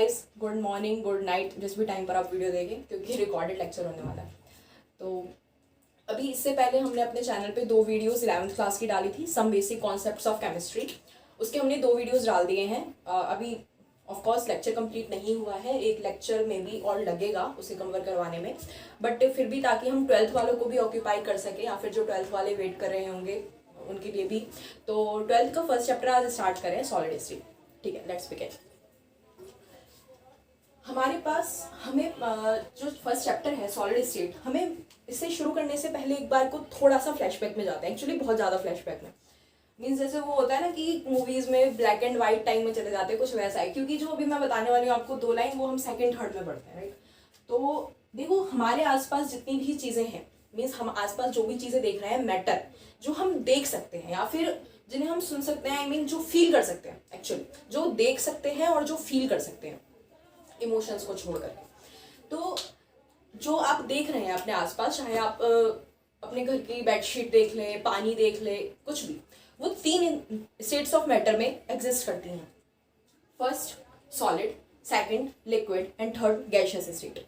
Guys, good morning, good night, जिस भी time पर आप वीडियो देखें, क्योंकि रिकॉर्डेड लेक्चर होने वाला है। तो अभी इससे पहले हमने अपने चैनल पे 2 वीडियोस 11th क्लास की डाली थी, some basic concepts of chemistry. उसके हमने 2 वीडियोस डाल दिए हैं। अभी ऑफ कोर्स लेक्चर कंप्लीट नहीं हुआ है, एक लेक्चर में भी और लगेगा उसे कवर करवाने में, बट फिर भी ताकि हम 12th वालों को भी ऑक्यूपाई कर सकें, या फिर जो 12th वाले वेट कर रहे होंगे उनके लिए भी। तो 12th का फर्स्ट चैप्टर आज स्टार्ट करें, सॉलिड स्टेट। ठीक है, लेट्स बिगिन। हमारे पास हमें जो फर्स्ट चैप्टर है सॉलिड स्टेट, हमें इससे शुरू करने से पहले एक बार को थोड़ा सा फ्लैशबैक में जाते हैं, एक्चुअली बहुत ज़्यादा फ्लैशबैक में। मीन्स जैसे वो होता है ना कि मूवीज़ में ब्लैक एंड वाइट टाइम में चले जाते हैं, कुछ वैसा है। क्योंकि जो अभी मैं बताने वाली हूँ आपको 2 लाइन, वो हम सेकेंड थर्ड में पढ़ते हैं, राइट। तो देखो, हमारे आसपास जितनी भी चीज़ें हैं, मीन्स हम आसपास जो भी चीज़ें देख रहे हैं, मैटर जो हम देख सकते हैं या फिर जिन्हें हम सुन सकते हैं, आई मीन जो फील कर सकते हैं, एक्चुअली जो देख सकते हैं और जो फील कर सकते हैं इमोशंस को छोड़ करके। तो जो आप देख रहे हैं अपने आसपास, चाहे आप अपने घर की बेडशीट देख लें, पानी देख लें, कुछ भी, वो 3 स्टेट्स ऑफ मैटर में एग्जिस्ट करती हैं। First solid, second liquid and third gaseous state.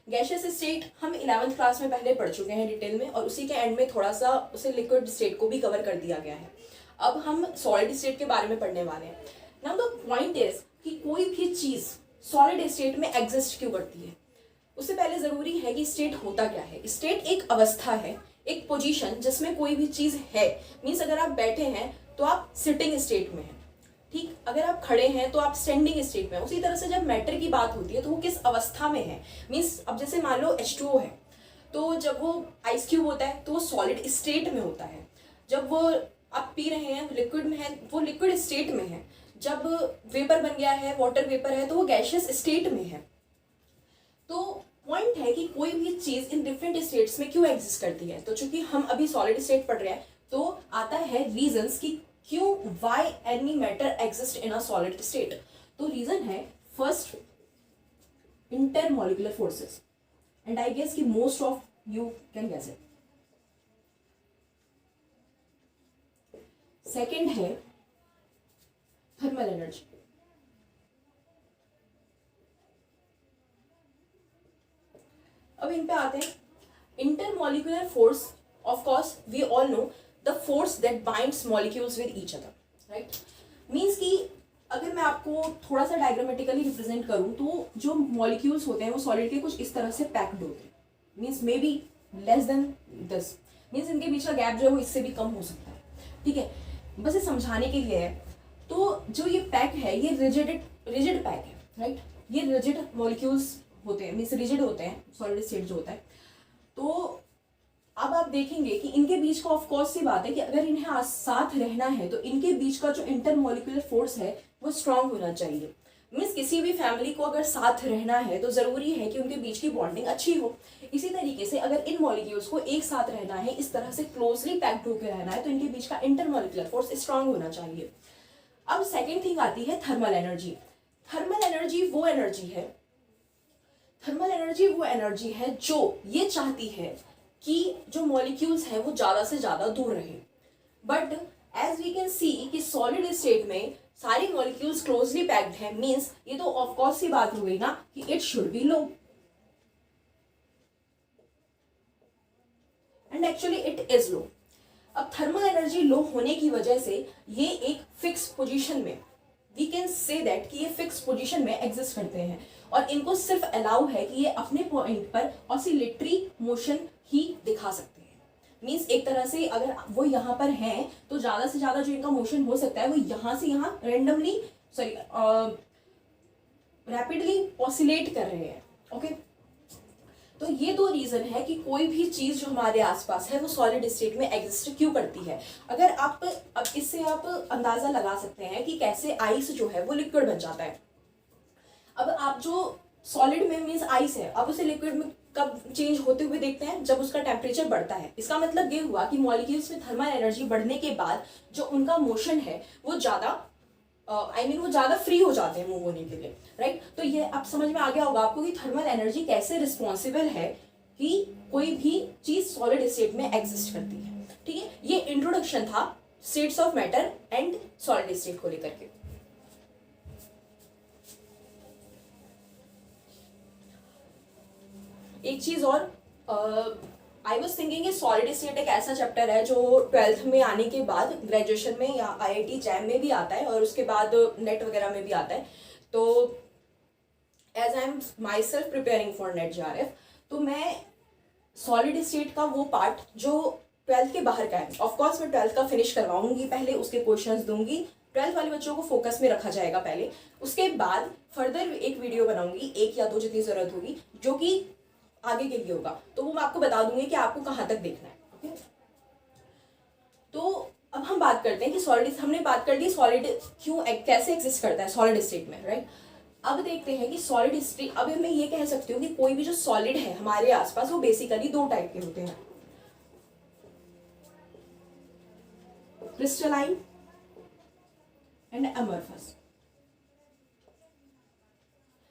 Gaseous state हम 11th क्लास में पहले पढ़ चुके हैं डिटेल में, और उसी के एंड में थोड़ा सा उसे लिक्विड स्टेट को भी कवर कर दिया गया है। अब हम सॉलिड स्टेट के बारे में पढ़ने वाले हैं। नाउ द पॉइंट इज कि कोई भी चीज़ सॉलिड स्टेट में एग्जिस्ट क्यों करती है। उससे पहले ज़रूरी है कि स्टेट होता क्या है। स्टेट एक अवस्था है, एक पोजीशन जिसमें कोई भी चीज़ है। मीन्स अगर आप बैठे हैं तो आप सिटिंग स्टेट में हैं, ठीक। अगर आप खड़े हैं तो आप स्टैंडिंग स्टेट में हैं। उसी तरह से जब मैटर की बात होती है तो वो किस अवस्था में है। मीन्स अब जैसे मान लो H2O है, तो जब वो आइस क्यूब होता है तो वो सॉलिड स्टेट में होता है। जब वो आप पी रहे हैं, लिक्विड में है, वो लिक्विड स्टेट में है। जब वेपर बन गया है, वाटर वेपर है, तो वो गैशियस स्टेट में है। तो पॉइंट है कि कोई भी चीज इन डिफरेंट स्टेट्स में क्यों एग्जिस्ट करती है। तो चूंकि हम अभी सॉलिड स्टेट पढ़ रहे हैं, तो आता है रीजंस कि क्यों, why any matter exist in a solid state. तो रीजन है first, intermolecular forces, and I guess कि most of you can guess it. Second है थर्मल एनर्जी। अब इन पे आते हैं। Intermolecular force, of course we all know the force that binds molecules with each other, right. Means कि अगर मैं आपको थोड़ा सा डायग्रामेटिकली रिप्रेजेंट करूं, तो जो मॉलिक्यूल्स होते हैं वो सॉलिड के कुछ इस तरह से पैक्ड होते हैं। Means may be less than this, means इनके बीच का गैप जो है वो इससे भी कम हो सकता है, ठीक है। बस ये समझाने के लिए है। तो जो ये पैक है, ये रिजिड पैक है, राइट। ये रिजिड मॉलिक्यूल्स होते हैं, मीन्स रिजिड होते हैं सॉलिड स्टेट जो होता है। तो अब आप देखेंगे कि इनके बीच का ऑफ कोर्स सी बात है कि अगर इन्हें साथ रहना है तो इनके बीच का जो इंटरमॉलिक्यूलर फोर्स है वो स्ट्रांग होना चाहिए। मीन्स किसी भी फैमिली को अगर साथ रहना है तो जरूरी है कि उनके बीच की बॉन्डिंग अच्छी हो। इसी तरीके से अगर इन मॉलिक्यूल्स को एक साथ रहना है, इस तरह से क्लोजली पैक्ड होकर रहना है, तो इनके बीच का इंटरमॉलिक्यूलर फोर्स स्ट्रांग होना चाहिए। अब सेकेंड थिंग आती है थर्मल एनर्जी। थर्मल एनर्जी वो एनर्जी है जो ये चाहती है कि जो मॉलिक्यूल्स हैं वो ज़्यादा से ज़्यादा दूर रहें। But as we can see कि सॉलिड स्टेट में सारे मॉलिक्यूल्स क्लोजली पैक्ड हैं, मीन्स ये तो ऑफ कोर्स सी बात हो गई ना कि it should be low, and actually it is low. अब थर्मल एनर्जी लो होने की वजह से ये एक फिक्स पोजीशन में, वी कैन से दैट कि ये फिक्स पोजीशन में एग्जिस्ट करते हैं, और इनको सिर्फ अलाउ है कि ये अपने पॉइंट पर ऑसिलेटरी मोशन ही दिखा सकते हैं। मीन्स एक तरह से अगर वो यहाँ पर हैं तो ज़्यादा से ज़्यादा जो इनका मोशन हो सकता है वो यहाँ से यहाँ रैपिडली ऑसिलेट कर रहे हैं, ओके। तो ये 2 रीजन है कि कोई भी चीज जो हमारे आसपास है वो सॉलिड स्टेट में एग्जिस्ट क्यों करती है। अगर अब इससे आप अंदाजा लगा सकते हैं कि कैसे आइस जो है वो लिक्विड बन जाता है। अब आप जो सॉलिड में मीन्स आइस है, अब उसे लिक्विड में कब चेंज होते हुए देखते हैं, जब उसका टेम्परेचर बढ़ता है। इसका मतलब ये हुआ कि मॉलिक्यूल्स में थर्मल एनर्जी बढ़ने के बाद जो उनका मोशन है वो ज़्यादा वो ज़्यादा फ्री हो जाते हैं मूव होने के लिए, राइट। तो ये अब समझ में आ गया होगा आपको कि थर्मल एनर्जी कैसे रिस्पॉन्सिबल है कि कोई भी चीज़ सॉलिड स्टेट में एग्जिस्ट करती है, ठीक है। ये इंट्रोडक्शन था states of matter and solid state को लेकर के। एक चीज़ और, I was thinking solid state एक ऐसा चैप्टर है जो 12th में आने के बाद ग्रेजुएशन में या IIT जैम में भी आता है और उसके बाद नेट वगैरह में भी आता है। तो as I am myself preparing for NET JRF, तो मैं सॉलिड स्टेट का वो पार्ट जो 12th के बाहर का है, ऑफकोर्स मैं 12th का फिनिश करवाऊंगी, पहले उसके क्वेश्चंस दूंगी, 12th वाले बच्चों को फोकस में रखा जाएगा पहले, उसके बाद फर्दर एक वीडियो बनाऊंगी, 1 या 2 जितनी जरूरत होगी, जो कि आगे के लिए होगा, तो वो मैं आपको बता दूंगी कि आपको कहाँ तक देखना है। ओके, तो अब हम बात करते हैं कि सॉलिड, हमने बात कर दी सॉलिड क्यों कैसे एग्जिस्ट करता है सॉलिड स्टेट में, राइट। अब देखते हैं कि सॉलिड स्टेट, अब मैं ये कह सकती हूँ कि कोई भी जो सॉलिड है हमारे आसपास वो बेसिकली 2 टाइप के होते हैं, क्रिस्टलाइन एंड अमorphous।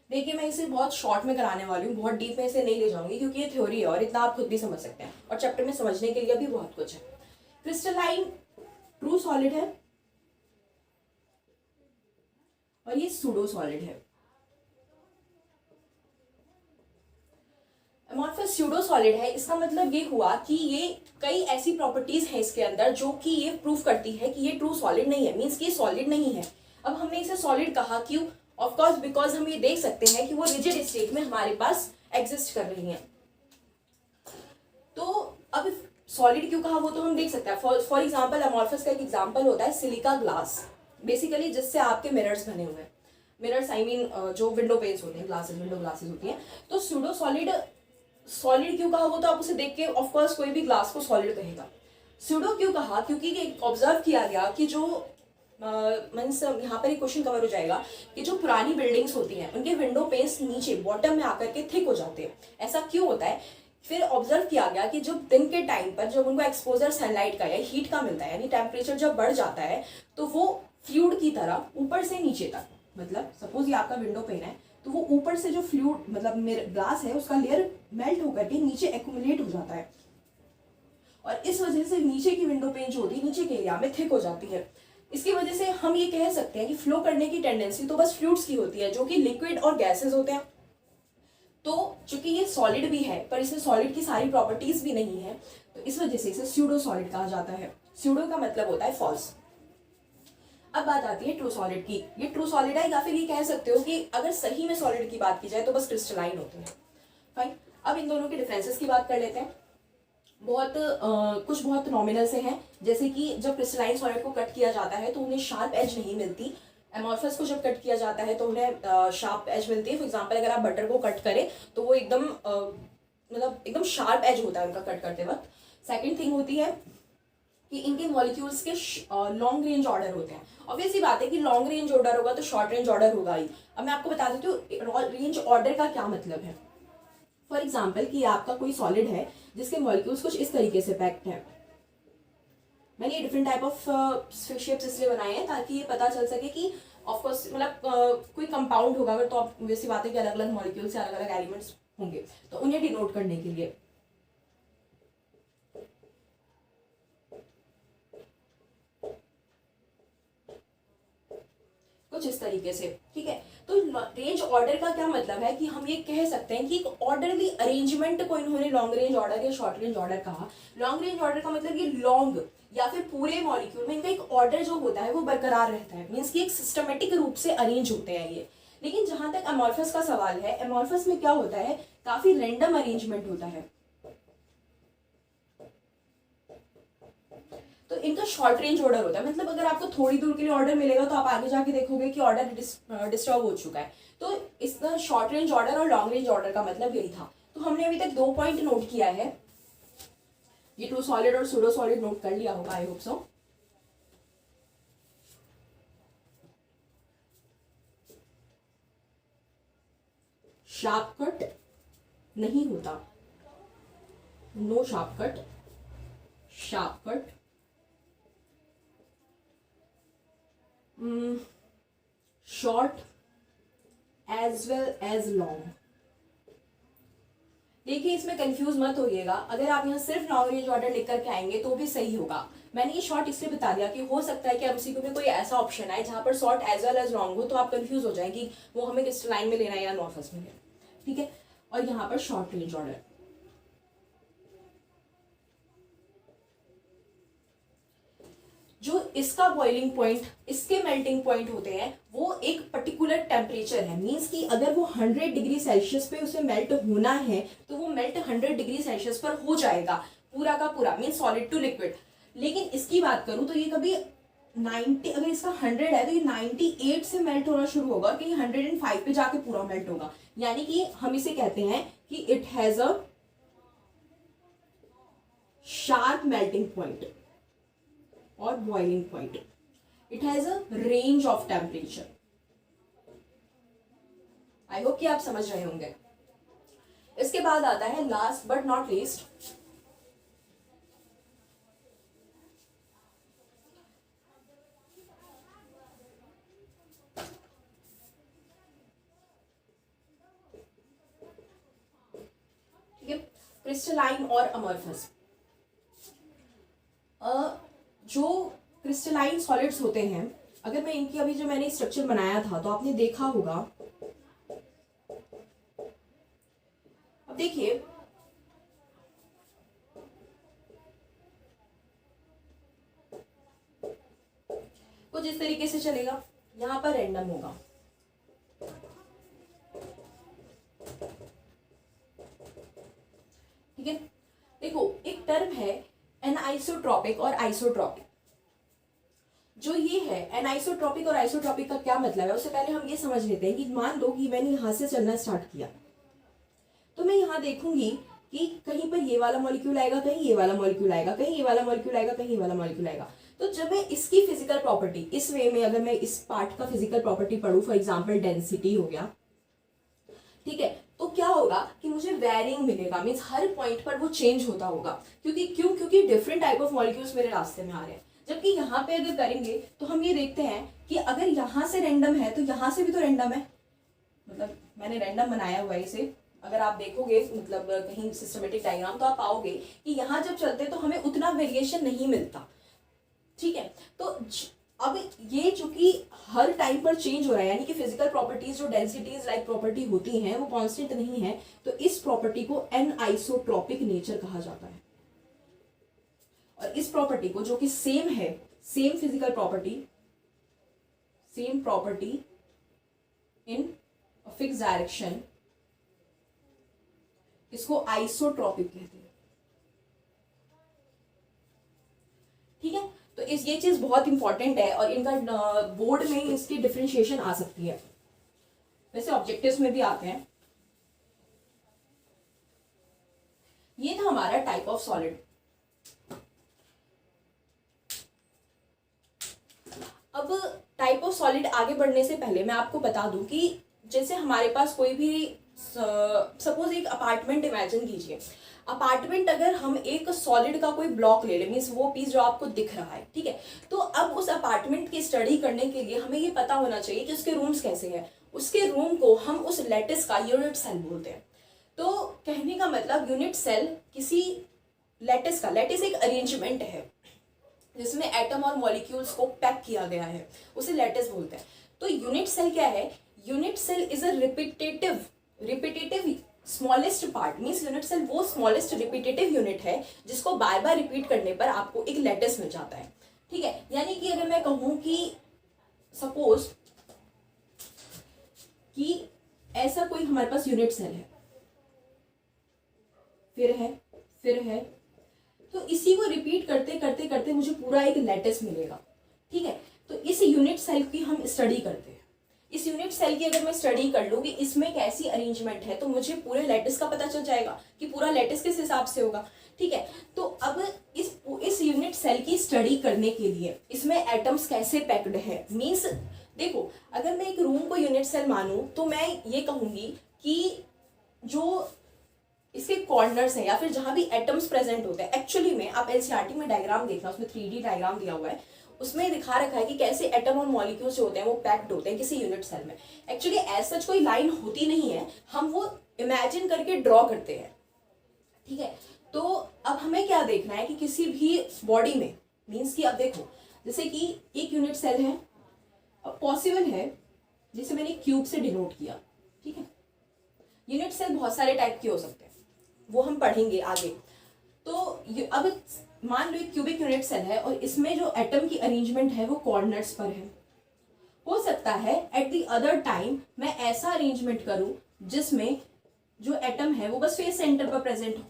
देखिए मैं इसे बहुत शॉर्ट में कराने वाली हूँ, बहुत डीप में इसे नहीं ले जाऊंगी क्योंकि ये थ्योरी है और इतना आप खुद भी समझ सकते हैं और चैप्टर में समझने के लिए भी बहुत कुछ है। क्रिस्टलाइन ट्रू सॉलिड है और ये सूडो सॉलिड है। अमorphous स्यूडो सॉलिड है, इसका मतलब ये हुआ कि ये कई ऐसी प्रॉपर्टीज हैं इसके अंदर जो कि ये प्रूव करती है कि ये ट्रू सॉलिड नहीं है, मीन्स कि ये सॉलिड नहीं है। अब हमने इसे सॉलिड कहा क्यों? ऑफ कोर्स बिकॉज हम ये देख सकते हैं कि वो रिजिड स्टेट में हमारे पास एग्जिस्ट कर रही हैं। तो अब सॉलिड क्यों कहा वो तो हम देख सकते हैं। फॉर एग्जाम्पल अमorphous का एक एग्जाम्पल होता है सिलिका ग्लास, बेसिकली जिससे आपके मिरर्स बने हुए हैं, मिरर्स आई मीन जो विंडो पेन्स होते हैं, ग्लासेस, विंडो ग्लासेस होती हैं। तो सूडो सॉलिड, सॉलिड क्यों कहा वो तो आप उसे देख के ऑफ कोर्स कोई भी ग्लास को सॉलिड कहेगा। सूडो क्यों कहा? क्योंकि ऑब्जर्व किया गया कि जो मीन्स यहाँ पर एक क्वेश्चन कवर हो जाएगा कि जो पुरानी बिल्डिंग्स होती हैं उनके विंडो पेन्स नीचे बॉटम में आकर के थिक हो जाते हैं। ऐसा क्यों होता है? फिर ऑब्जर्व किया गया कि जब दिन के टाइम पर जब उनको एक्सपोजर सनलाइट का या हीट का मिलता है, यानी टेम्परेचर जब बढ़ जाता है, तो वो फ्लूइड की तरह ऊपर से नीचे तक, मतलब सपोज ये आपका विंडो पेन है तो वो ऊपर से जो फ्लूइड मतलब मेरे ग्लास है उसका लेयर मेल्ट होकर के नीचे एक्यूमुलेट हो जाता है और इस वजह से नीचे की विंडो पेन जो होती है नीचे के एरिया में थिक हो जाती है। इसकी वजह से हम ये कह सकते हैं कि फ्लो करने की टेंडेंसी तो बस फ्लूइड्स की होती है जो कि लिक्विड और गैसेस होते हैं। तो चूंकि ये सॉलिड भी है पर इसमें सॉलिड की सारी प्रॉपर्टीज भी नहीं है, तो इस वजह से इसे स्यूडो सॉलिड कहा जाता है। स्यूडो का मतलब होता है फॉल्स। अब बात आती है ट्रू सॉलिड की। ये ट्रू सॉलिड है या फिर ये कह सकते हो कि अगर सही में सॉलिड की बात की जाए तो बस क्रिस्टलाइन होते हैं। फाइन, अब इन दोनों के डिफरेंसेस की बात कर लेते हैं। कुछ बहुत नॉमिनल से हैं, जैसे कि जब क्रिस्टलाइन सॉलिड को कट किया जाता है तो उन्हें शार्प एज नहीं मिलती। अमorphous को जब कट किया जाता है तो उन्हें शार्प एज मिलती है। फॉर एग्जांपल अगर आप बटर को कट करें तो वो एकदम मतलब एकदम शार्प एज होता है उनका कट करते वक्त। सेकेंड थिंग होती है कि इनके मॉलिक्यूल्स के लॉन्ग रेंज ऑर्डर होते हैं। ऑब्वियसली बात है कि लॉन्ग रेंज ऑर्डर होगा तो शॉर्ट रेंज ऑर्डर होगा ही। अब मैं आपको बता देती हूँ रेंज ऑर्डर का क्या मतलब है। फॉर एग्जाम्पल कि आपका कोई सॉलिड है जिसके मॉलिक्यूल्स कुछ इस तरीके से पैक्ड है। मैंने ये डिफरेंट टाइप ऑफ शेप्स इसलिए बनाए हैं ताकि ये पता चल सके कि ऑफकोर्स मतलब कोई कंपाउंड होगा अगर, तो आप वैसी बात है कि अलग अलग मॉलिक्यूल से अलग अलग एलिमेंट्स होंगे, तो उन्हें डिनोट करने के लिए। कुछ इस तरीके से, ठीक है। तो रेंज ऑर्डर का क्या मतलब है कि हम ये कह सकते हैं कि एक ऑर्डरली अरेंजमेंट को इन्होंने लॉन्ग रेंज ऑर्डर या शॉर्ट रेंज ऑर्डर कहा। लॉन्ग रेंज ऑर्डर का मतलब ये लॉन्ग या फिर पूरे मॉलिक्यूल में इनका एक ऑर्डर जो होता है वो बरकरार रहता है, मीन्स कि एक सिस्टमेटिक रूप से अरेंज होते हैं ये। लेकिन जहां तक अमorphous का सवाल है, अमorphous में क्या होता है, काफी रैंडम अरेंजमेंट होता है। तो इनका शॉर्ट रेंज ऑर्डर होता है, मतलब अगर आपको थोड़ी दूर के लिए ऑर्डर मिलेगा तो आप आगे जाके देखोगे कि ऑर्डर डिस्टर्ब हो चुका है। तो इसका शॉर्ट रेंज ऑर्डर और लॉन्ग रेंज ऑर्डर का मतलब यही था। तो हमने अभी तक 2 पॉइंट नोट किया है। ये ट्रू सॉलिड और सूडो सॉलिड नोट कर लिया होगा, I hope so. Sharp cut नहीं होता, no sharp cut, sharp cut, short as well as long. देखिए इसमें कंफ्यूज मत होइएगा, अगर आप यहाँ सिर्फ लॉन्ग रेंज ऑर्डर लिख करके आएंगे तो भी सही होगा। मैंने ये शॉर्ट इसलिए बता दिया कि हो सकता है कि एमसीक्यू में कोई ऐसा ऑप्शन आए जहां पर short as well as long हो, तो आप कंफ्यूज हो जाएंगे वो हमें किस लाइन में लेना है या अमorphous में लेना, ठीक है। और यहाँ पर शॉर्ट रेंज ऑर्डर। जो इसका बॉइलिंग पॉइंट, इसके मेल्टिंग पॉइंट होते हैं, वो एक पर्टिकुलर टेम्परेचर है। मींस कि अगर वो 100 डिग्री सेल्सियस पे उसे मेल्ट होना है तो वो मेल्ट 100 डिग्री सेल्सियस पर हो जाएगा पूरा का पूरा, मीन्स सॉलिड टू लिक्विड। लेकिन इसकी बात करूं तो ये कभी 90, अगर इसका 100 है तो ये 98 से मेल्ट होना शुरू होगा, कि 105 पे जाके पूरा मेल्ट होगा। यानी कि हम इसे कहते हैं कि it has a sharp melting point और boiling point. It has a range of temperature. I hope कि आप समझ रहे होंगे। इसके बाद आता है लास्ट बट नॉट लीस्ट, ठीक है, क्रिस्टलाइन और अमorphous। जो क्रिस्टलाइन सॉलिड्स होते हैं, अगर मैं इनकी अभी जो मैंने स्ट्रक्चर बनाया था तो आपने देखा होगा। अब देखिए, कुछ इस तरीके से चलेगा, यहां पर रैंडम होगा, ठीक है। देखो, एक टर्म है एनआइसोट्रॉपिक और आइसोट्रॉपिक। जो ये है एनआइसोट्रॉपिक और आइसोट्रॉपिक का क्या मतलब है, उससे पहले हम ये समझ लेते हैं कि मान लो कि मैंने यहां से चलना स्टार्ट किया, तो मैं यहां देखूंगी कि कहीं पर ये वाला मॉलिक्यूल आएगा, कहीं ये वाला मॉलिक्यूल आएगा, कहीं ये वाला मॉलिक्यूल आएगा, कहीं ये वाला मॉलिक्यूल आएगा। तो जब मैं इसकी फिजिकल प्रॉपर्टी इस वे में, अगर मैं इस पार्ट का फिजिकल प्रॉपर्टी पढ़ूं, फॉर एग्जाम्पल डेंसिटी हो गया, ठीक है, तो क्या होगा कि मुझे वेरिंग मिलेगा, मीन्स हर पॉइंट पर वो चेंज होता होगा। क्योंकि डिफरेंट टाइप ऑफ मॉलिक्यूल्स मेरे रास्ते में आ रहे हैं। जबकि यहाँ पे अगर करेंगे तो हम ये देखते हैं कि अगर यहाँ से रैंडम है तो यहाँ से भी तो रैंडम है। मतलब मैंने रैंडम बनाया हुआ है इसे, अगर आप देखोगे मतलब कहीं सिस्टमेटिक डायग्राम, तो आप पाओगे कि यहाँ जब चलते तो हमें उतना वेरिएशन नहीं मिलता, ठीक है। तो अब ये चूंकि हर टाइम पर चेंज हो रहा है, यानी कि फिजिकल प्रॉपर्टीज जो डेंसिटीज लाइक प्रॉपर्टी होती हैं वो कांस्टेंट नहीं है, तो इस प्रॉपर्टी को एनआइसोट्रॉपिक नेचर कहा जाता है। और इस प्रॉपर्टी को, जो कि सेम है, same physical property, same property in fix direction, इसको आइसोट्रॉपिक कहते हैं, ठीक है। तो ये चीज बहुत इंपॉर्टेंट है और इनका बोर्ड में इसकी डिफरेंशिएशन आ सकती है, वैसे ऑब्जेक्टिव्स में भी आते हैं। ये था हमारा टाइप ऑफ सॉलिड। अब टाइप ऑफ सॉलिड आगे बढ़ने से पहले मैं आपको बता दूं कि जैसे हमारे पास कोई भी, सपोज एक अपार्टमेंट इमेजिन कीजिए। अपार्टमेंट अगर हम एक सॉलिड का कोई ब्लॉक ले लें, मीन्स वो पीस जो आपको दिख रहा है, ठीक है, तो अब उस अपार्टमेंट की स्टडी करने के लिए हमें ये पता होना चाहिए कि उसके रूम्स कैसे हैं। उसके रूम को हम उस लैटिस का यूनिट सेल बोलते हैं। तो कहने का मतलब यूनिट सेल किसी लैटिस का, लैटिस एक अरेंजमेंट है जिसमें एटम और मॉलिक्यूल्स को पैक किया गया है, उसे लैटिस बोलते हैं। तो यूनिट सेल क्या है? Unit cell is a repetitive smallest part, means unit cell वो स्मॉलेस्ट रिपीटेटिव यूनिट है जिसको बार बार रिपीट करने पर आपको एक लैटिस मिल जाता है, ठीक है। यानी कि अगर मैं कहूं कि सपोज कि ऐसा कोई हमारे पास यूनिट सेल है, फिर है, तो इसी को रिपीट करते करते करते मुझे पूरा एक लैटिस मिलेगा, ठीक है। तो इस यूनिट सेल की हम स्टडी करते हैं। इस यूनिट सेल की अगर मैं स्टडी कर लूँ कि इसमें कैसी अरेंजमेंट है, तो मुझे पूरे लैटिस का पता चल जाएगा कि पूरा लैटिस किस हिसाब से होगा, ठीक है। तो अब इस यूनिट सेल की स्टडी करने के लिए इसमें एटम्स कैसे पैक्ड है, मीन्स देखो, अगर मैं एक रूम को यूनिट सेल मानूं तो मैं ये कहूंगी कि जो इसके कॉर्नर्स हैं या फिर जहां भी एटम्स प्रेजेंट होते हैं, एक्चुअली में आप एनसीईआरटी में डायग्राम देखना, उसमें 3D डायग्राम दिया हुआ है, उसमें दिखा रखा है कि कैसे एटम और मॉलिक्यूल्स होते हैं वो पैक्ड होते हैं किसी यूनिट सेल में। एक्चुअली एज सच कोई लाइन होती नहीं है, हम वो इमेजिन करके ड्रॉ करते हैं, ठीक है। तो अब हमें क्या देखना है कि किसी भी बॉडी में, मीन्स कि अब देखो जैसे कि एक यूनिट सेल है, अब पॉसिबल है जैसे मैंने क्यूब से डिनोट किया, ठीक है, यूनिट सेल बहुत सारे टाइप के हो सकते हैं, वो हम पढ़ेंगे आगे। तो अब मान लो एक क्यूबिक यूनिट सेल है और इसमें जो एटम की अरेंजमेंट है वो कॉर्नर्स पर है। हो सकता है एट द अदर टाइम मैं ऐसा अरेंजमेंट करूं जिसमें जो एटम है वो बस फेस सेंटर पर प्रेजेंट हो।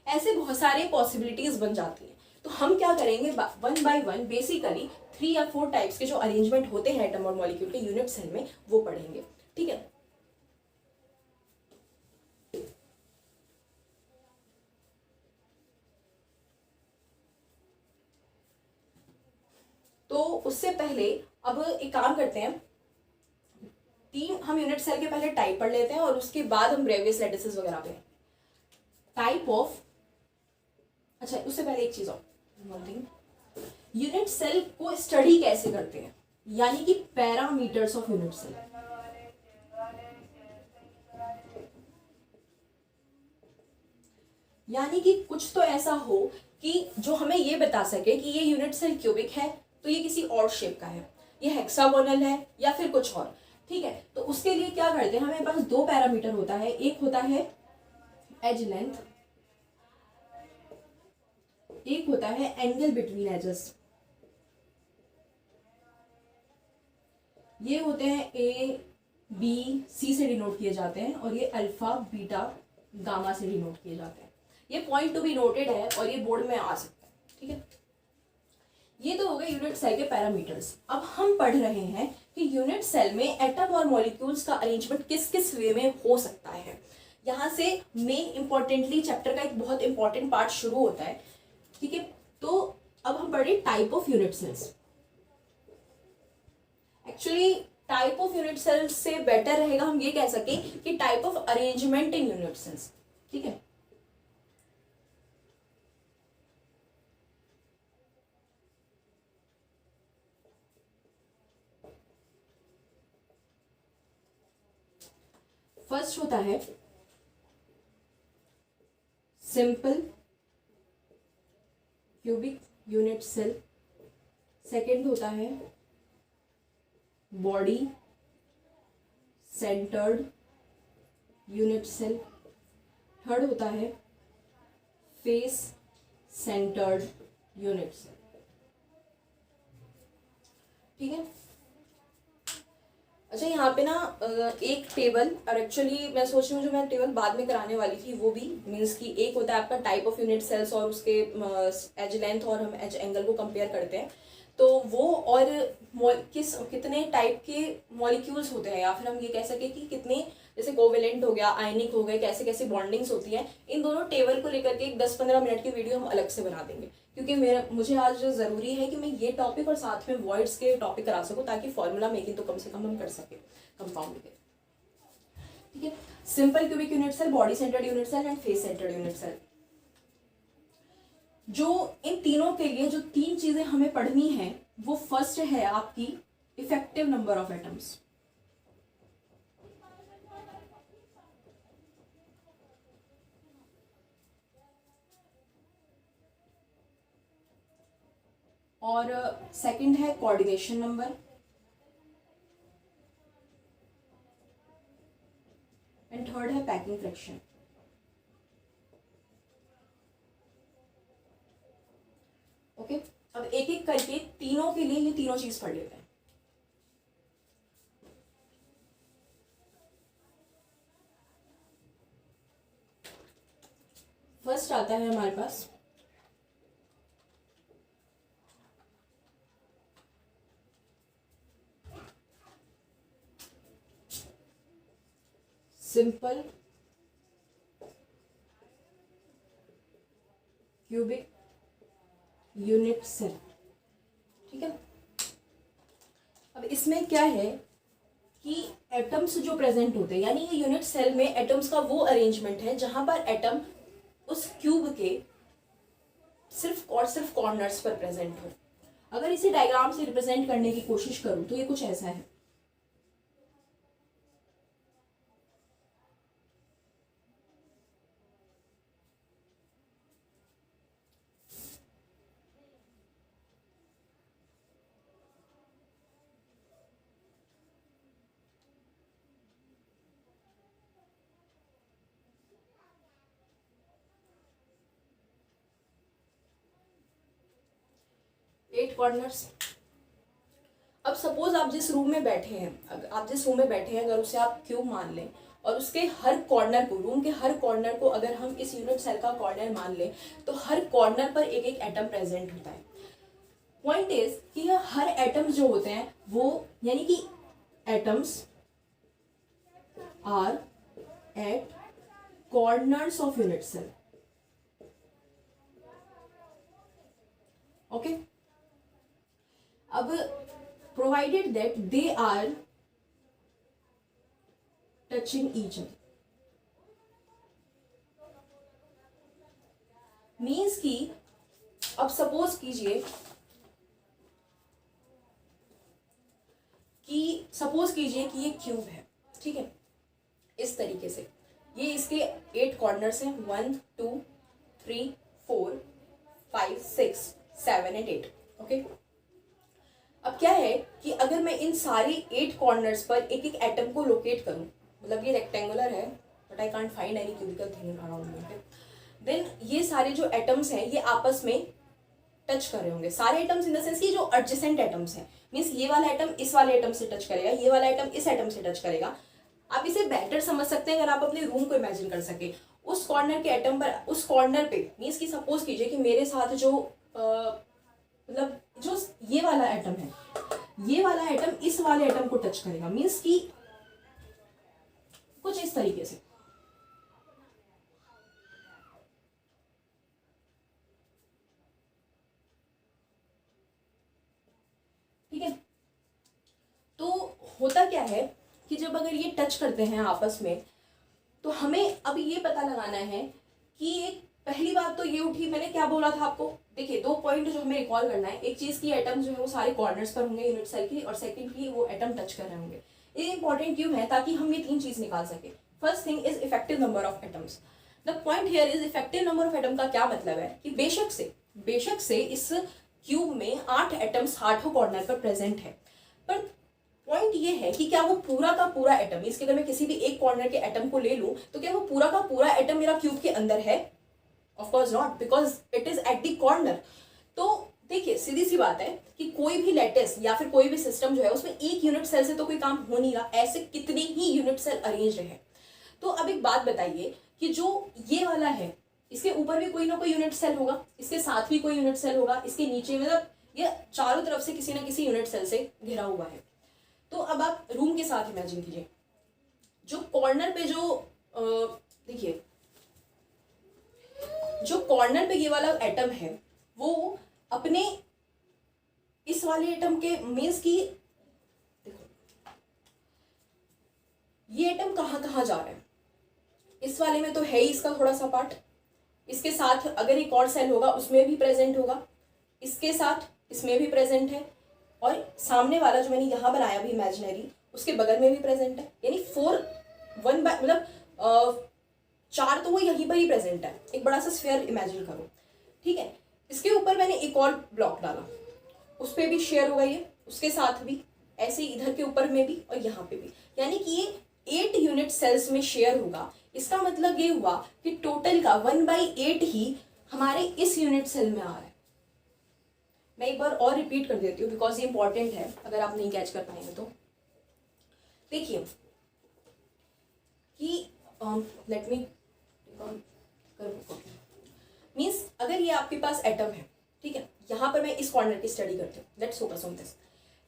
ऐसे बहुत सारे पॉसिबिलिटीज बन जाती हैं। तो हम क्या करेंगे, वन बाय वन बेसिकली 3 या 4 टाइप्स के जो अरेंजमेंट होते हैं एटम और मॉलिक्यूल के यूनिट सेल में वो पढ़ेंगे, ठीक है। तो उससे पहले अब एक काम करते हैं, 3 हम यूनिट सेल के पहले टाइप पढ़ लेते हैं और उसके बाद हम ब्रेवियस लैटिसेस वगैरह पे टाइप ऑफ। अच्छा उससे पहले एक चीज और, यूनिट सेल को स्टडी कैसे करते हैं, यानी कि पैरामीटर्स ऑफ यूनिट सेल। यानी कि कुछ तो ऐसा हो कि जो हमें ये बता सके कि ये यूनिट सेल क्यूबिक है तो ये किसी और शेप का है, ये हेक्सागोनल है या फिर कुछ और, ठीक है। तो उसके लिए क्या करते हैं, हमें पास 2 पैरामीटर होता है, एक होता है एज लेंथ, एक होता है एंगल बिटवीन एजेस। ये होते हैं ए बी सी से डिनोट किए जाते हैं और ये अल्फा बीटा गामा से डिनोट किए जाते हैं। ये पॉइंट टू बी नोटेड है और ये बोर्ड में आ सकता है, ठीक है। ये तो हो गए यूनिट सेल के पैरामीटर्स। अब हम पढ़ रहे हैं कि यूनिट सेल में एटम और मॉलिक्यूल्स का अरेंजमेंट किस किस वे में हो सकता है। यहाँ से मेन इंपॉर्टेंटली चैप्टर का एक बहुत इंपॉर्टेंट पार्ट शुरू होता है, ठीक है। तो अब हम पढ़े type of unit cells. Actually type of unit cells से बेटर रहेगा हम ये कह सके कि type of arrangement in unit cells, ठीक है। फर्स्ट होता है simple cubic unit cell, second होता है body centred unit cell, third होता है फेस सेंटर्ड यूनिट सेल, ठीक है। अच्छा यहाँ पे ना एक टेबल, और एक्चुअली मैं सोच रही हूँ जो मैं टेबल बाद में कराने वाली थी वो भी मीन्स कि एक होता है आपका टाइप ऑफ यूनिट सेल्स और उसके एज लेंथ और हम एज एंगल को कंपेयर करते हैं, तो वो और कितने टाइप के मॉलिक्यूल्स होते हैं, या फिर हम ये कह सके कि कितने जैसे कोवेलेंट हो गया, आयनिक हो गए, कैसे कैसे बॉन्डिंग्स होती हैं, इन दोनों टेबल को लेकर के एक 10-15 मिनट की वीडियो हम अलग से बना देंगे। क्योंकि मुझे आज ज़रूरी है कि मैं ये टॉपिक और साथ में वॉइड्स के टॉपिक करा सकूँ ताकि फॉर्मूला मेकिंग तो कम से कम हम कर सकें कंपाउंड के, ठीक है। Simple cubic unit cell, body centred unit cell and face centred unit cell. जो इन तीनों के लिए जो 3 चीजें हमें पढ़नी है वो फर्स्ट है आपकी इफेक्टिव नंबर ऑफ एटम्स। और सेकंड है कोऑर्डिनेशन नंबर, एंड थर्ड है पैकिंग फ्रैक्शन। ओके, अब एक एक करके तीनों के लिए ये तीनों चीज पढ़ लेते हैं। फर्स्ट आता है हमारे पास सिंपल क्यूबिक यूनिट सेल, ठीक है। अब इसमें क्या है कि एटम्स जो प्रेजेंट होते हैं, यानी ये यूनिट सेल में एटम्स का वो अरेंजमेंट है जहां पर एटम उस क्यूब के सिर्फ कॉर्नर्स पर प्रेजेंट हो। अगर इसे डायग्राम से रिप्रेजेंट करने की कोशिश करूं तो ये कुछ ऐसा है। 8 कॉर्नर्स। अब सपोज आप जिस रूम में बैठे हैं, अगर उसे आप क्यूब मान लें और उसके हर कॉर्नर को, रूम के हर कॉर्नर को अगर हम इस यूनिट सेल का कॉर्नर मान लें तो हर कॉर्नर पर एक एक एटम प्रेजेंट होता है। पॉइंट इज कि यह हर एटम्स जो होते हैं वो, यानी कि atoms are at corners of unit cell. Okay, अब provided that they are touching each other, means कि अब सपोज कीजिए कि ये क्यूब है, ठीक है, इस तरीके से ये इसके 8 कॉर्नर्स हैं, 1 2 3 4 5 6 7 एंड 8। ओके, अब क्या है कि अगर मैं इन सारी 8 कॉर्नर्स पर एक एक एटम को लोकेट करूं, मतलब ये रेक्टेंगुलर है but I can't find any cubical thing around me, then ये सारे जो एटम्स हैं ये आपस में टच कर रहे होंगे। सारे एटम्स इन द सेंस कि जो एडजेसेंट एटम्स हैं, मींस ये वाला एटम इस वाले एटम से टच करेगा, ये वाला एटम इस एटम से टच करेगा। आप इसे बेटर समझ सकते हैं अगर आप अपने रूम को इमेजिन कर सके। उस कॉर्नर के एटम पर, उस कॉर्नर पे, मीन्स कि सपोज कीजिए कि मेरे साथ जो मतलब जो ये वाला एटम है, ये वाला एटम इस वाले एटम को टच करेगा, मीन्स कि कुछ इस तरीके से। ठीक है, तो होता क्या है कि जब अगर ये टच करते हैं आपस में तो हमें अब ये पता लगाना है कि पहली बात तो ये उठी, मैंने क्या बोला था आपको, देखिए 2 पॉइंट जो हमें रिकॉल करना है। एक चीज की एटम जो है वो सारे कॉर्नर्स पर होंगे यूनिट सेल की, और सेकंडली वो एटम टच कर रहे होंगे। ये इंपॉर्टेंट क्यों है, ताकि हम ये 3 चीज निकाल सके। First thing is effective number of atoms. The point here is effective number of atom का क्या मतलब है कि बेशक से इस क्यूब में 8 एटम्स 8 कॉर्नर पर प्रेजेंट है, पर पॉइंट ये है कि क्या वो पूरा का पूरा एटम, इसके अगर मैं किसी भी एक कॉर्नर के एटम को ले लूं तो क्या वो पूरा का पूरा एटम मेरा क्यूब के अंदर है? Of course not, because it is at the corner. तो देखिए सीधी सी बात है कि कोई भी लैटिस या फिर कोई भी सिस्टम जो है उसमें एक यूनिट सेल से तो कोई काम हो नहीं रहा, ऐसे कितने ही यूनिट सेल अरेंज्ड है। तो अब एक बात बताइए कि जो ये वाला है इसके ऊपर भी कोई ना कोई यूनिट सेल होगा, इसके साथ भी कोई यूनिट सेल होगा, इसके नीचे, मतलब ये चारों तरफ से किसी ना किसी यूनिट सेल से घिरा हुआ है। तो अब आप रूम के साथ इमेजिन कीजिए, जो कॉर्नर पे देखिए जो कॉर्नर पे ये वाला एटम है वो अपने इस वाले एटम के, मीन्स की देखो ये एटम कहाँ कहाँ जा रहा है। इस वाले में तो है ही इसका थोड़ा सा पार्ट, इसके साथ अगर एक और सेल होगा उसमें भी प्रेजेंट होगा, इसके साथ इसमें भी प्रेजेंट है, और सामने वाला जो मैंने यहाँ बनाया भी इमेजिनरी उसके बगल में भी प्रेजेंट है। यानी 4 1 बाय मतलब 4 तो वो यहीं पर ही प्रेजेंट है। एक बड़ा सा स्फीयर इमेजिन करो, ठीक है। इसके ऊपर मैंने एक और ब्लॉक डाला, उस पर भी शेयर होगा ये, उसके साथ भी ऐसे ही इधर के ऊपर में भी और यहाँ पे भी, यानी कि ये 8 यूनिट सेल्स में शेयर होगा। इसका मतलब ये हुआ कि टोटल का 1/8 ही हमारे इस यूनिट सेल में आ रहा है। मैं एक बार और रिपीट कर देती हूँ बिकॉज ये इंपॉर्टेंट है, अगर आप नहीं कैच कर पाएंगे तो। देखिए कि लेट मी मीन्स अगर ये आपके पास एटम है, ठीक है, यहाँ पर मैं इस कॉर्नर की स्टडी करती हूँ, लेट्स फोकस ऑन दिस।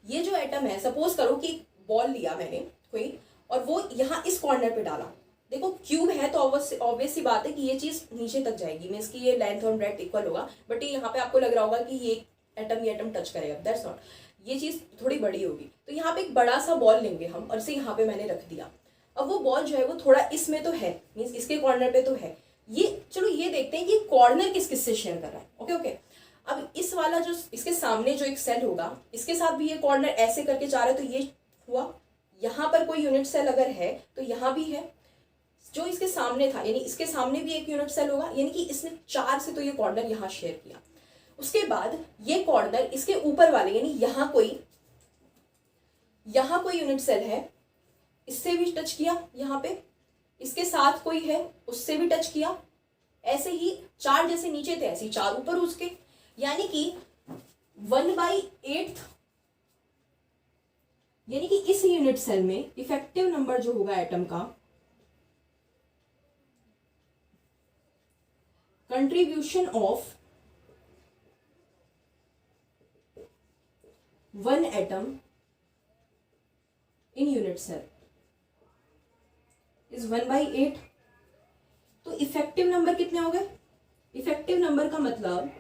ये जो एटम है, सपोज करो कि बॉल लिया मैंने कोई और वो यहाँ इस कॉर्नर पे डाला। देखो क्यूब है तो ऑब्वियस सी बात है कि ये चीज नीचे तक जाएगी, मीन्स कि ये लेंथ और ब्रेड्थ इक्वल होगा, बट ये यहाँ पे आपको लग रहा होगा कि ये एटम टच करेगा, दैट्स नॉट, ये चीज थोड़ी बड़ी होगी। तो यहाँ पे एक बड़ा सा बॉल लेंगे हम और इसे यहाँ पे मैंने रख दिया। अब वो बॉल जो है वो थोड़ा इसमें तो है, मीन्स इसके कॉर्नर पे तो है ये। चलो ये देखते हैं कि कॉर्नर किस किस से शेयर कर रहा है। ओके ओके, अब इस वाला जो इसके सामने जो एक सेल होगा इसके साथ भी ये कॉर्नर ऐसे करके जा रहा है, तो ये हुआ। यहाँ पर कोई यूनिट सेल अगर है तो यहाँ भी है, जो इसके सामने था, यानी इसके सामने भी एक यूनिट सेल होगा, यानी कि इसने 4 से तो ये कॉर्नर यहाँ शेयर किया। उसके बाद ये कॉर्नर इसके ऊपर वाले, यानी यहाँ कोई यूनिट सेल है, इससे भी टच किया, यहाँ पे इसके साथ कोई है उससे भी टच किया, ऐसे ही 4 जैसे नीचे थे ऐसे ही 4 ऊपर उसके, यानी कि 1/8, यानी कि इस यूनिट सेल में इफेक्टिव नंबर जो होगा एटम का, contribution of one atom in unit cell is 1/8। तो इफेक्टिव नंबर कितने हो गए? इफेक्टिव नंबर का मतलब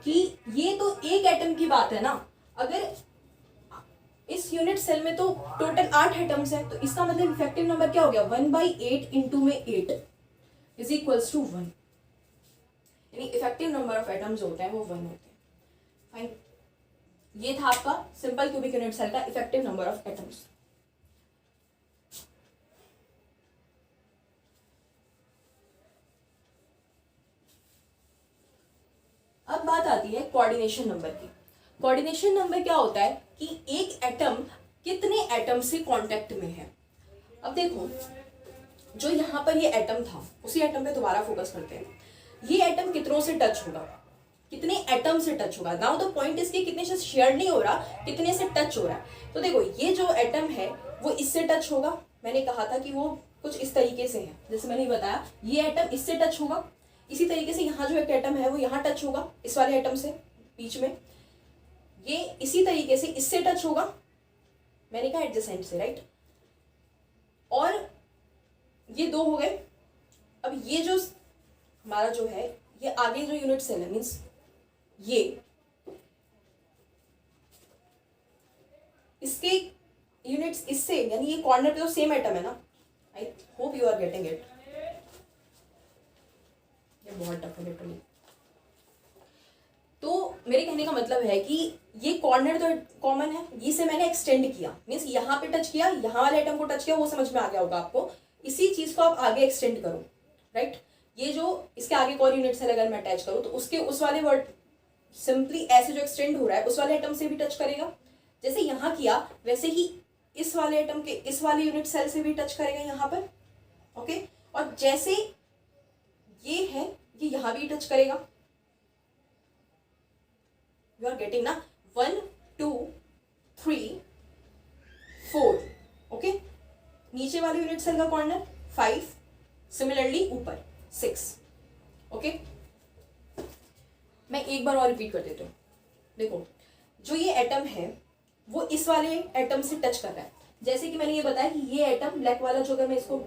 कि ये तो एक एटम की बात है ना, अगर इस यूनिट सेल में तो टोटल 8 एटम्स है, तो इसका मतलब इफेक्टिव नंबर क्या हो गया? 1/8 इंटू में 8 इज इक्वल्स टू 1, यानी इफेक्टिव नंबर ऑफ एटम्स होते हैं वो 1 होते हैं। फाइन, ये था आपका सिंपल क्यूबिक यूनिट सेल का इफेक्टिव नंबर ऑफ एटम्स। अब बात आती है कोऑर्डिनेशन नंबर की। कोऑर्डिनेशन नंबर क्या होता है कि एक एटम कितने एटम से कांटेक्ट में है। अब देखो, जो यहाँ पर ये एटम था, उसी एटम पे दोबारा फोकस करते हैं। ये एटम कितनों से टच होगा, कितने एटम से टच होगा। नाउ द पॉइंट इज कि कितने से शेयर नहीं हो रहा, कितने से टच हो रहा है। तो देखो, ये जो एटम है वो इससे टच होगा। मैंने कहा था कि वो कुछ इस तरीके से है, जैसे मैंने बताया, ये एटम इससे टच होगा। इसी तरीके से यहाँ जो एक एटम है वो यहाँ टच होगा, इस वाले एटम से बीच में। ये इसी तरीके से इससे टच होगा, मैंने कहा एडजेसेंट से, राइट। और ये दो हो गए। अब ये जो हमारा जो है, ये आगे जो यूनिट सेल है, मीन्स ये इसके यूनिट्स इससे, यानी ये कॉर्नर पे तो सेम एटम है ना। I hope you are getting it. ये बहुत टफ है लिटरली। तो मेरे कहने का मतलब है कि ये कॉर्नर तो कॉमन है, इसे मैंने एक्सटेंड किया, मीन्स यहाँ पे टच किया, यहाँ वाले एटम को टच किया, वो समझ में आ गया होगा आपको। इसी चीज को आप आगे एक्सटेंड करो, राइट। ये जो इसके आगे कोई यूनिट सेल अगर मैं अटैच करूँ, तो उसके उस वाले वर्ड सिंपली ऐसे जो एक्सटेंड हो रहा है उस वाले एटम से भी टच करेगा। जैसे यहाँ किया वैसे ही इस वाले एटम के इस वाले यूनिट सेल से भी टच करेगा यहाँ पर, ओके। और जैसे ये है, ये यहाँ भी टच करेगा। यू आर गेटिंग ना? 1 2 3 4, ओके। नीचे वाले यूनिट सेल का कॉर्नर 5, सिमिलरली ऊपर 6, ओके। मैं एक बार और रिपीट कर देती हूँ। देखो, जो ये एटम है वो इस वाले एटम से टच कर रहा है। जैसे कि मैंने ये बताया कि ये एटम ब्लैक वाला, जो अगर मैं इसको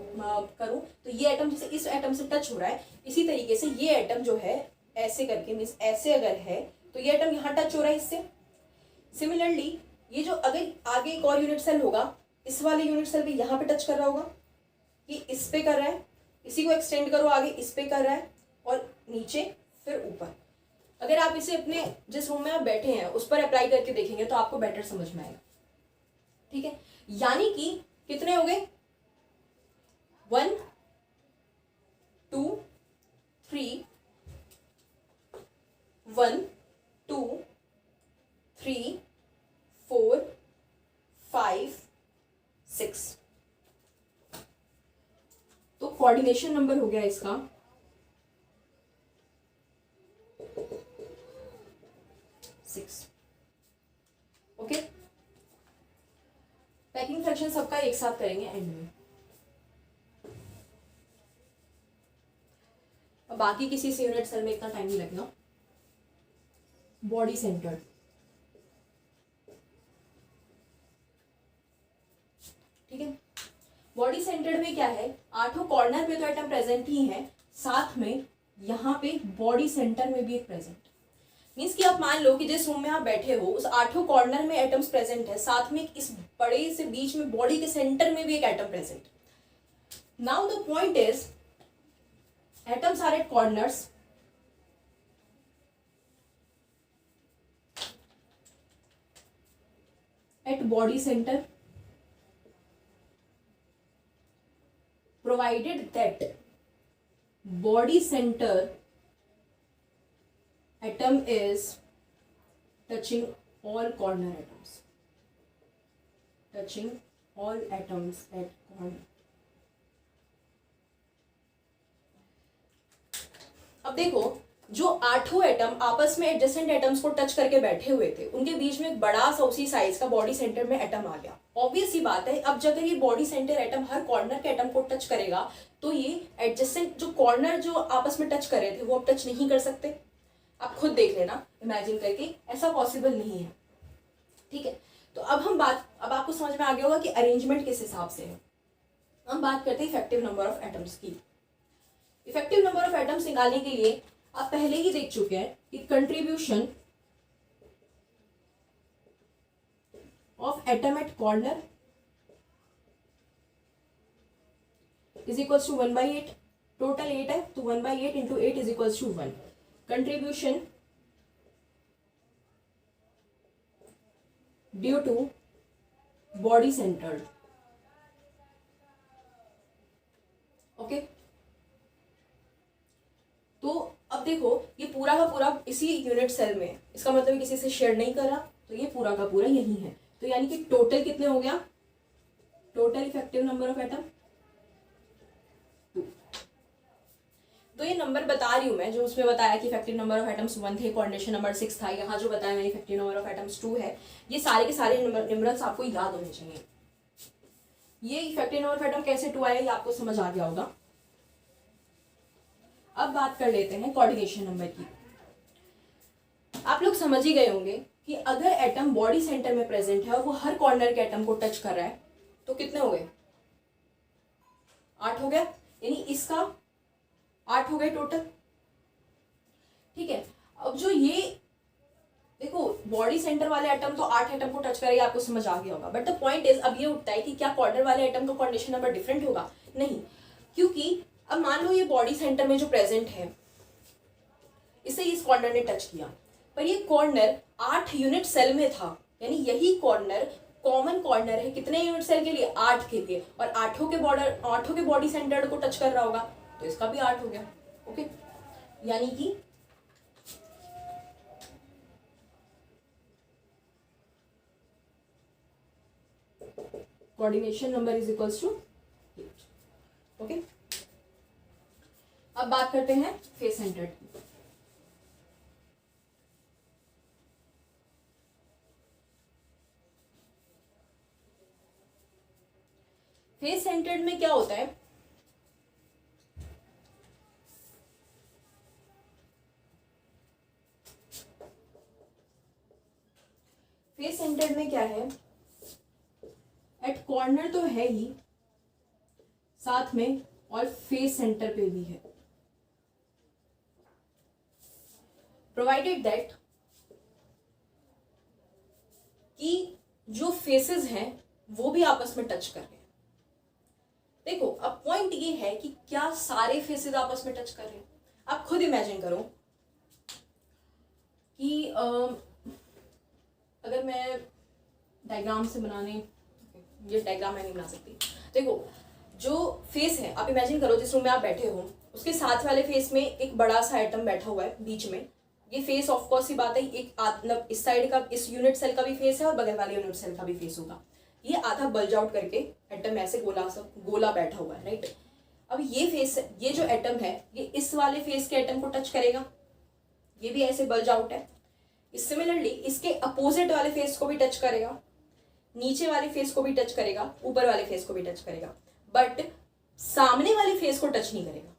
करूं तो ये एटम जैसे इस एटम से टच हो रहा है, इसी तरीके से ये एटम जो है ऐसे करके, मीन्स ऐसे अगर है तो ये एटम यहाँ टच हो रहा है इससे। सिमिलरली ये जो अगर आगे एक और यूनिट सेल होगा, इस वाले यूनिट सेल भी यहाँ पे टच कर रहा होगा, ये इस पे कर रहा है, इसी को एक्सटेंड करो आगे, इस पे कर रहा है, और नीचे फिर ऊपर। अगर आप इसे अपने जिस रूम में आप बैठे हैं उस पर अप्लाई करके देखेंगे तो आपको बेटर समझ में आएगा, ठीक है। यानी कि कितने हो गए? 1 2 3, 1 2 3 4 5 6। तो कोऑर्डिनेशन नंबर हो गया इसका 6, ओके। पैकिंग फ्रैक्शन सबका एक साथ करेंगे एंड में। अब बाकी किसी से यूनिट सेल में इतना टाइम नहीं लगेगा। बॉडी सेंटर्ड, ठीक है। बॉडी सेंटर्ड में क्या है, 8 कॉर्नर पे तो एटम प्रेजेंट ही है, साथ में यहाँ पे बॉडी सेंटर में भी एक प्रेजेंट। मीन्स कि आप मान लो कि जिस रूम में आप बैठे हो उस 8 कॉर्नर में एटम्स प्रेजेंट है, साथ में इस बड़े से बीच में बॉडी के सेंटर में भी एक atom present. Now the point is atoms are at corners, at body centre, provided that body center atom is touching all corner atoms, touching all atoms at corner. अब देखो, जो आठों एटम आपस में एडजेसेंट एटम्स को touch करके बैठे हुए थे, उनके बीच में एक बड़ा सा उसी साइज का बॉडी सेंटर में एटम आ गया। ऑब्वियस सी बात है, अब अगर ये बॉडी सेंटर एटम हर कॉर्नर के एटम को टच करेगा तो ये एडजेसेंट जो कॉर्नर जो आपस में टच कर रहे थे वो अब टच नहीं कर सकते। आप खुद देख लेना इमेजिन करके, ऐसा पॉसिबल नहीं है। ठीक है, तो अब आपको समझ में आ गया होगा कि अरेंजमेंट किस हिसाब से है। हम बात करते हैं इफेक्टिव नंबर ऑफ एटम्स की। इफेक्टिव नंबर ऑफ एटम्स निकालने के लिए आप पहले ही देख चुके हैं कि contribution of atom at corner is equals to 1/8। Total 8 है तो 1/8 into 8 is equals to 1। Contribution due to body centred. Okay, तो अब देखो ये पूरा का पूरा इसी यूनिट सेल में है, इसका मतलब किसी से शेयर नहीं कर रहा, तो ये पूरा का पूरा यही है। तो यानी कि टोटल कितने हो गया, total effective number of atom 2। तो ये नंबर बता रही हूं मैं, जो उसमें बताया कि इफेक्टिव नंबर ऑफ एटम्स 1 थे, कोऑर्डिनेशन नंबर 6 था, यहाँ जो बताया मैंने इफेक्टिव नंबर ऑफ एटम्स 2 है। ये सारे के सारे नंबर्स आपको याद होने चाहिए। ये इफेक्टिव नंबर ऑफ एटम कैसे 2 आया ये आपको समझ आ गया होगा। अब बात कर लेते हैं कोऑर्डिनेशन नंबर की। आप लोग समझ ही गए होंगे कि अगर एटम बॉडी सेंटर में प्रेजेंट है और वो हर कॉर्नर के एटम को टच कर रहा है तो कितने हो गए, 8 हो गया, यानी इसका 8 हो गए टोटल। ठीक है, अब जो ये देखो बॉडी सेंटर वाले एटम तो 8 एटम को टच करेगा, आपको समझ आ गया होगा। बट द पॉइंट इज, अब ये उठता है कि क्या कॉर्नर वाले एटम का कोऑर्डिनेशन नंबर डिफरेंट होगा? नहीं, क्योंकि अब मान लो ये बॉडी सेंटर में जो प्रेजेंट है इसे इस कॉर्नर ने टच किया, पर ये कॉर्नर 8 यूनिट सेल में था, यानी यही कॉर्नर कॉमन कॉर्नर है कितने यूनिट सेल के लिए, 8 के लिए, और 8 के बॉडी सेंटर को टच कर रहा होगा तो इसका भी 8 हो गया। ओके, यानी कि coordination number is equals to 8। Okay, अब बात करते हैं फेस सेंटर्ड की। फेस सेंटर्ड में क्या होता है, फेस सेंटर्ड में क्या है, एट कॉर्नर तो है ही, साथ में और फेस सेंटर पे भी है, प्रोवाइडेड दैट कि जो फेसेस हैं वो भी आपस में टच कर रहे हैं। देखो अब पॉइंट ये है कि क्या सारे फेसेस आपस में टच कर रहे हैं? आप खुद इमेजिन करो कि अगर मैं डायग्राम से बनाने, ये डायग्राम मैं नहीं बना सकती। देखो जो फेस है, आप इमेजिन करो जिस रूम में आप बैठे हो उसके साथ वाले फेस में एक बड़ा सा एटम बैठा हुआ है बीच में। ये फेस ऑफ कोर्स सी बात है, एक मतलब इस साइड का, इस यूनिट सेल का भी फेस है और बगल वाले यूनिट सेल का भी फेस होगा। ये आधा बल्ज आउट करके एटम ऐसे गोला बैठा हुआ है, राइट। अब ये फेस, ये जो एटम है ये इस वाले फेस के एटम को टच करेगा, ये भी ऐसे बल्ज आउट है। सिमिलरली इसके अपोजिट वाले फेस को भी टच करेगा, नीचे वाले फेस को भी टच करेगा, ऊपर वाले फेस को भी टच करेगा, बट सामने वाले फेस को टच नहीं करेगा।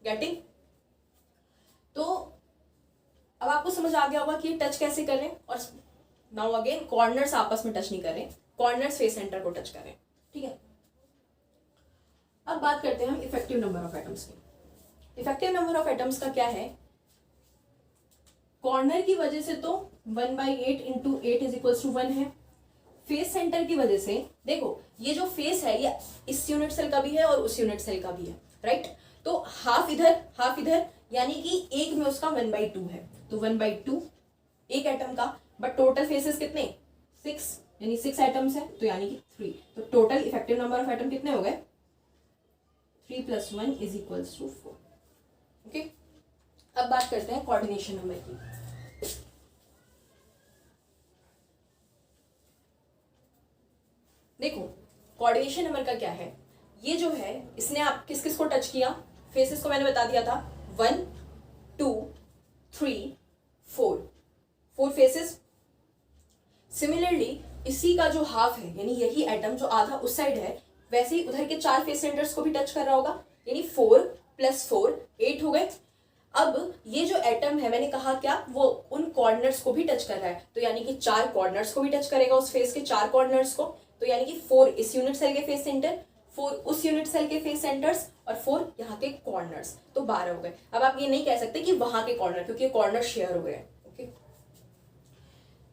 गेटिंग? तो अब आपको समझ आ गया होगा कि ये टच कैसे कर रहे हैं। और नाउ अगेन कॉर्नर्स आपस में टच नहीं कर रहे, कॉर्नर्स फेस सेंटर को टच कर रहे हैं। ठीक है, अब बात करते हैं हम इफेक्टिव नंबर ऑफ एटम्स की। इफेक्टिव नंबर ऑफ एटम्स का क्या है, कॉर्नर की वजह से तो 1/8 इंटू 8 इज इक्वल्स टू 1 है। फेस सेंटर की वजह से देखो ये जो फेस है ये इस यूनिट सेल का भी है और उस यूनिट सेल का भी है, राइट। तो हाफ इधर यानी कि एक में उसका 1/2 है, तो 1/2 एक एटम का, बट टोटल फेसेस कितने, 6, यानी 6 एटम्स है, तो यानी कि 3। तो total effective number of atom कितने हो गए, 3 + 1 इज इक्वल्स टू 4। ओके, अब बात करते हैं कोऑर्डिनेशन नंबर की। देखो कोऑर्डिनेशन नंबर का क्या है, ये जो है इसने आप किस किस को टच किया, फेसेस को मैंने बता दिया था 1, 2 3 4, 4 फेसेस। सिमिलरली इसी का जो हाफ है, यानी यही एटम जो आधा उस साइड है, वैसे ही उधर के 4 फेस सेंटर्स को भी टच कर रहा होगा, यानी 4 + 4 8 हो गए। अब ये जो एटम है, मैंने कहा क्या, वो उन कॉर्नर्स को भी टच कर रहा है, तो यानी कि 4 कॉर्नर्स को भी टच करेगा, उस फेस के 4 कॉर्नर्स को। तो यानी कि 4 इस यूनिट सेल के फेस सेंटर, 4 उस यूनिट सेल के फेस सेंटर्स, और 4 यहाँ के कॉर्नर्स, तो 12 हो गए। अब आप ये नहीं कह सकते कि वहां के कॉर्नर, क्योंकि कॉर्नर शेयर हो गए। ओके,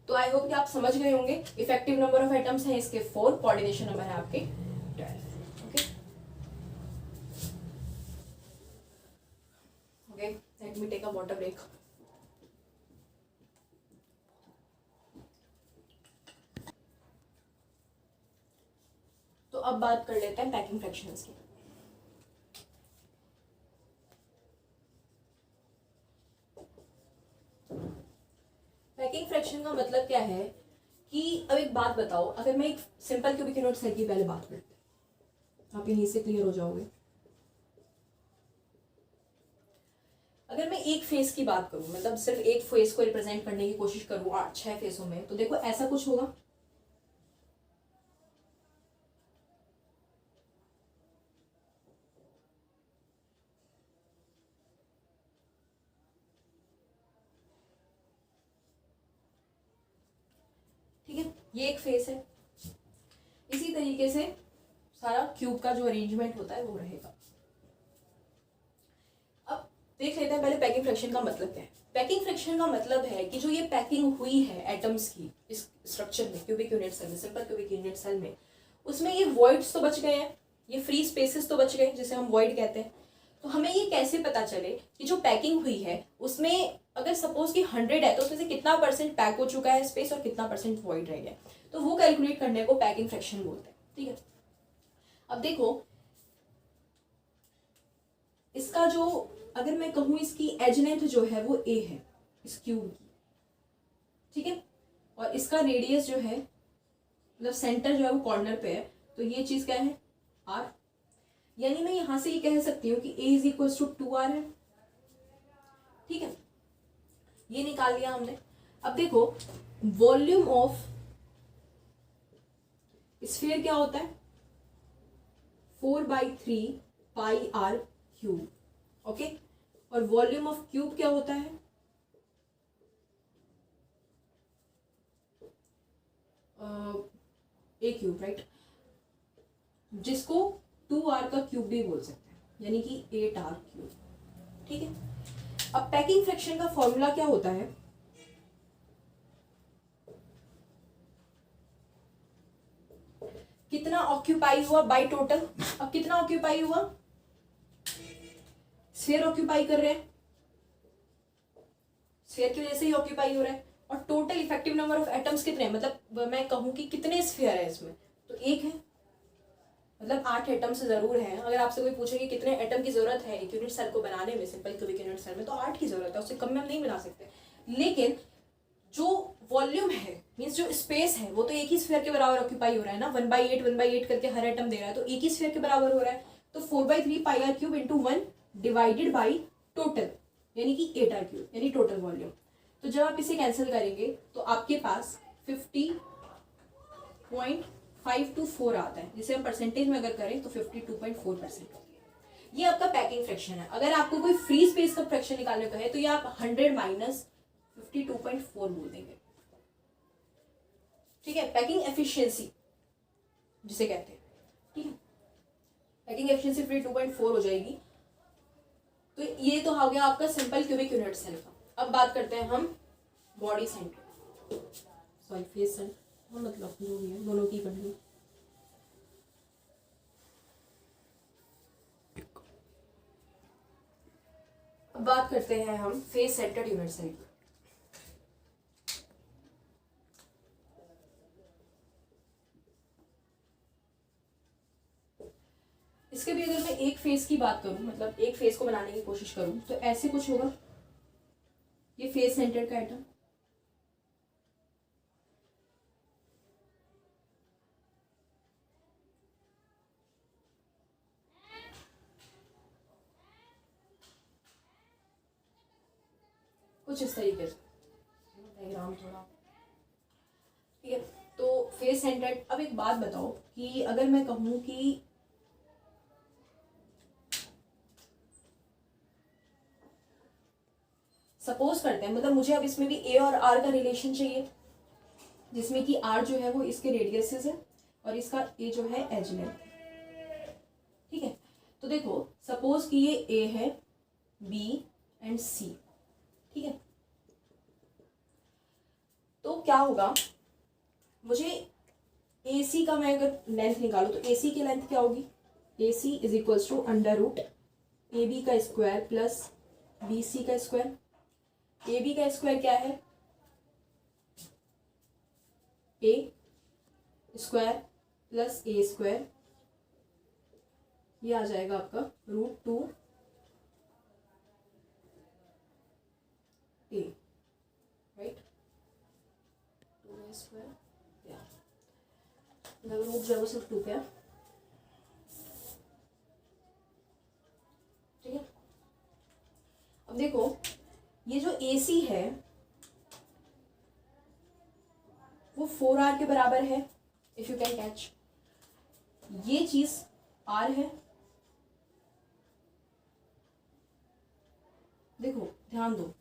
तो आई होप कि आप समझ गए होंगे। इफेक्टिव नंबर ऑफ एटम्स हैं इसके 4, कोऑर्डिनेशन नंबर है आपके 12। Okay okay, let me take a water break. तो अब बात कर लेते हैं पैकिंग फ्रैक्शंस की। पैकिंग फ्रैक्शन का मतलब क्या है कि अब एक बात बताओ, अगर मैं एक सिंपल क्यूबिक यूनिट सेल की पहले बात करते हैं, आप यहीं से क्लियर हो जाओगे। अगर मैं एक फेस की बात करूं, मतलब सिर्फ एक फेस को रिप्रेजेंट करने की कोशिश करूं 6 फेसों में, तो देखो ऐसा कुछ होगा। ठीक है, ये एक फेस है। इसी तरीके से सारा क्यूब का जो अरेंजमेंट होता है वो रहेगा। अब देख लेते हैं पहले पैकिंग फ्रैक्शन का मतलब क्या है। पैकिंग फ्रैक्शन का मतलब है कि जो ये पैकिंग हुई है एटम्स की इस स्ट्रक्चर में, क्यूबिक यूनिट सेल में, सिंपल क्यूबिक यूनिट सेल में, उसमें ये वॉइड्स तो बच गए हैं, ये फ्री स्पेसेस तो बच गए, जिसे हम वॉइड कहते हैं। तो हमें ये कैसे पता चले कि जो पैकिंग हुई है उसमें अगर सपोज कि 100 है, तो उसमें से कितना % पैक हो चुका है स्पेस और कितना % वॉइड रह गया, तो वो कैलकुलेट करने को पैकिंग फ्रैक्शन बोलते हैं। ठीक है, अब देखो इसका जो, अगर मैं कहूं इसकी एज लेंथ जो है वो a है इस क्यूब की, ठीक है, और इसका रेडियस जो है, मतलब सेंटर जो है वो कॉर्नर पे है, तो ये चीज क्या है r, यानी मैं यहां से ये कह सकती हूँ कि a = 2r है। ठीक है, ये निकाल लिया हमने। अब देखो वॉल्यूम ऑफ स्फीयर क्या होता है, 4/3 πr³। ओके, और वॉल्यूम ऑफ क्यूब क्या होता है, a³, राइट, जिसको 2r का क्यूब भी बोल सकते हैं, यानी कि 8r³। ठीक है, अब पैकिंग फ्रैक्शन का फॉर्मूला क्या होता है, कितना ऑक्यूपाई हुआ बाय टोटल। अब कितना ऑक्यूपाई हुआ, स्फीयर ऑक्यूपाई कर रहे हैं, स्फीयर की वजह से ही ऑक्यूपाई हो रहा है, और total effective number of atoms कितने हैं, मतलब मैं कहूं कि कितने स्फीयर है इसमें, तो 1 है, मतलब 8 एटम्स जरूर है। अगर आपसे कोई पूछे कि कितने एटम की जरूरत है एक यूनिट सेल को बनाने में, सिंपल क्यूबिक यूनिट सेल में, तो 8 की जरूरत है, उससे कम में हम नहीं बना सकते। लेकिन जो वॉल्यूम है, मीन्स जो स्पेस है, वो तो एक ही स्फीयर के बराबर ऑक्यूपाई हो रहा है ना, 1/8 1/8 करके हर एटम दे रहा है, तो एक ही स्फीयर के बराबर हो रहा है। तो 4/3 πr³ × 1 डिवाइडेड बाई टोटल, यानी कि 8r³, यानी टोटल वॉल्यूम। तो जब आप इसे कैंसिल करेंगे तो आपके पास 50.524 आता है, जिसे हम परसेंटेज में अगर करें तो 52.4%। ये आपका पैकिंग फ्रैक्शन है। अगर आपको कोई फ्री स्पेस का फ्रैक्शन निकालने का है तो ये आप 100 माइनस 52.4 बोल देंगे। ठीक है, पैकिंग एफिशिएंसी जिसे कहते हैं। ठीक है, पैकिंग एफिशिएंसी 52.4 हो जाएगी। तो ये तो हो गया आपका सिंपल क्यूबिक यूनिट सेल का। अब बात करते हैं हम body centre, sorry face centre, मतलब जो भी है दोनों की कर लो। अब बात करते हैं हम फेस सेंटर्ड यूनिट सेल की। इसके भी अगर मैं एक फेस की बात करूं, मतलब एक फेस को बनाने की कोशिश करूं, तो ऐसे कुछ होगा, ये फेस सेंटर का एटम, कुछ इस तरीके से डायग्राम थोड़ा, ठीक है। तो फेस सेंटर्ड। अब एक बात बताओ कि अगर मैं कहूँ कि सपोज करते हैं, मतलब मुझे अब इसमें भी ए और आर का रिलेशन चाहिए, जिसमें कि आर जो है वो इसके रेडियसेस है और इसका ए जो है एज लेंथ, ठीक है। तो देखो सपोज कि ये ए है, बी एंड सी, ठीक है। तो क्या होगा, मुझे ए सी का मैं अगर लेंथ निकालूं तो ए सी की लेंथ क्या होगी, A C is equals to under root A B का स्क्वायर प्लस बी सी का स्क्वायर। ए बी का स्क्वायर क्या है, A square plus A square, ये आ जाएगा आपका √2 ए, राइट, 2 स्क्वायर, रूट जो है वो सिर्फ 2 पे है, ठीक है। अब देखो ये जो ए सी है वो 4r के बराबर है, इफ यू कैन कैच। ये चीज r है, देखो ध्यान दो,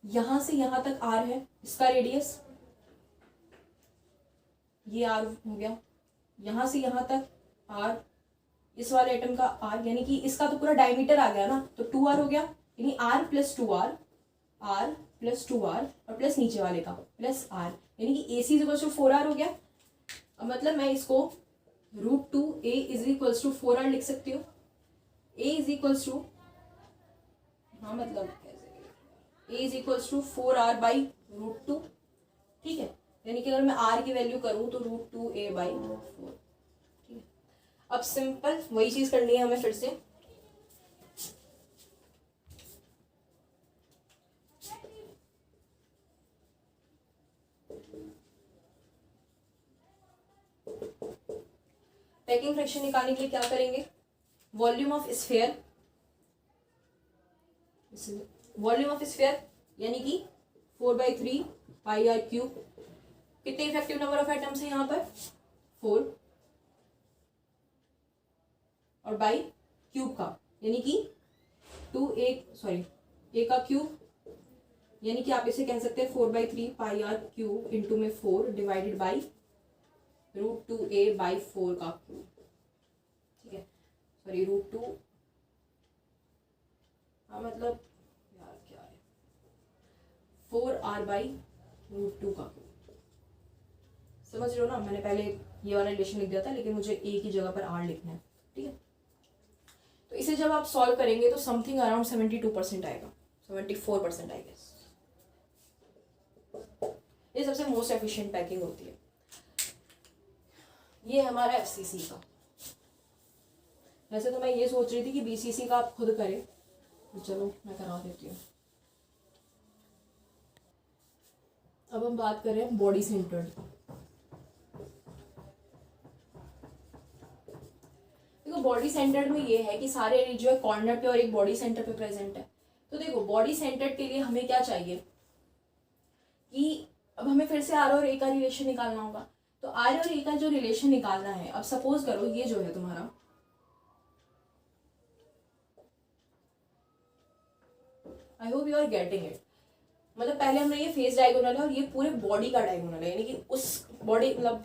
यहां से यहां तक r है, इसका रेडियस ये r हो गया, यहां से यहां तक r, इस वाले एटम का r, यानी कि इसका तो पूरा डायमीटर आ गया ना, तो 2r हो गया, यानी r plus 2r, r plus 2r और प्लस नीचे वाले का प्लस r, यानी कि AC is equals to 4r हो गया। अब मतलब मैं इसको √2a is equals to 4r लिख सकती हूँ। a इज इक्वल्स टू, हाँ मतलब कैसे, a is equals to 4r by √2, ठीक है। यानी कि अगर मैं r की वैल्यू करूँ तो √2a बाई 4, ठीक है। अब सिंपल वही चीज करनी है हमें फिर से, पैकिंग फ्रैक्शन निकालने के लिए क्या करेंगे, volume of sphere, volume of sphere यानी कि 4/3 पाई आर क्यूब। कितने इफेक्टिव नंबर ऑफ एटम्स है यहाँ पर, 4, और बाई क्यूब का यानी कि 2a का क्यूब, यानी कि आप इसे कह सकते हैं 4/3 पाई आर क्यूब इंटू में 4 डिवाइडेड बाई √2a बाई 4 का क्यूब, ठीक है। सॉरी √2, हाँ मतलब यार क्या है, 4r बाई √2 का क्यूब, समझ रहे हो ना। मैंने पहले ये वाला रिलेशन लिख दिया था, लेकिन मुझे a की जगह पर r लिखना है, ठीक है। तो इसे जब आप सॉल्व करेंगे तो समथिंग अराउंड 72% आएगा, 74% आई गेस। ये सबसे मोस्ट एफिशिएंट पैकिंग होती है। ये हमारा FCC का। वैसे तो मैं ये सोच रही थी कि BCC का आप खुद करें, तो चलो मैं करा देती हूँ। अब हम बात करें बॉडी सेंटर्ड। देखो बॉडी सेंटर्ड में ये है कि सारे जो है कॉर्नर पे और एक बॉडी सेंटर पे प्रेजेंट है। तो देखो बॉडी सेंटर्ड के लिए हमें क्या चाहिए कि अब हमें फिर से आर और ए का रिलेशन निकालना होगा। तो आर और ए का जो रिलेशन निकालना है, अब सपोज करो ये जो है तुम्हारा, I hope you are getting it. मतलब पहले हमने ये फेस डायगोनल है और ये पूरे बॉडी का डायगोनल है, यानी कि उस बॉडी मतलब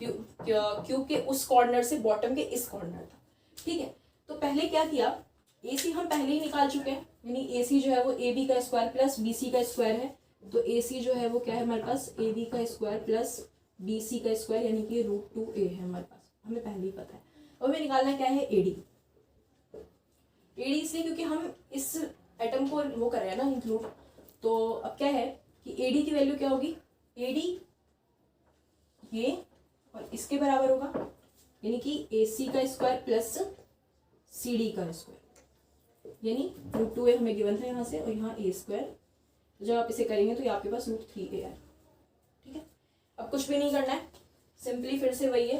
क्यूब के उस कॉर्नर से बॉटम के इस कॉर्नर तक, ठीक है। तो पहले क्या किया, AC हम पहले ही निकाल चुके हैं, यानी AC जो है वो AB का स्क्वायर प्लस BC का स्क्वायर है। तो AC जो है वो क्या है हमारे पास, AB का स्क्वायर प्लस BC का स्क्वायर, यानी कि √2a है हमारे पास, हमें पहले ही पता है। अब हमें निकालना क्या है, AD इसलिए क्योंकि हम इस एटम को वो कर रहे हैं ना इंक्लूड। तो अब क्या है कि AD की वैल्यू क्या होगी, AD ये और इसके बराबर होगा, यानी कि AC का स्क्वायर प्लस CD का स्क्वायर, यानी √2a हमें गिवन था यहाँ से, और यहाँ a स्क्वायर। तो जब आप इसे करेंगे तो ये आपके पास √3a है, ठीक है। अब कुछ भी नहीं करना है, सिंपली फिर से वही है